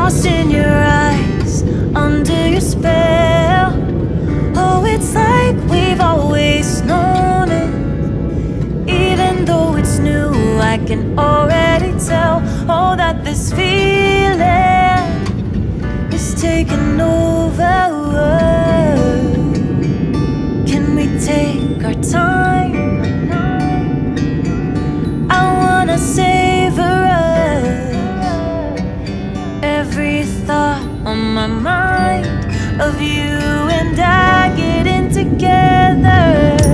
lost in your eyes, under your spell. Oh, it's like we've always known it. Even though it's new, I can already tell. Oh, that this feeling is taking over. Can we take our time? I wanna savor us. Every thought on my mind of you and I getting together.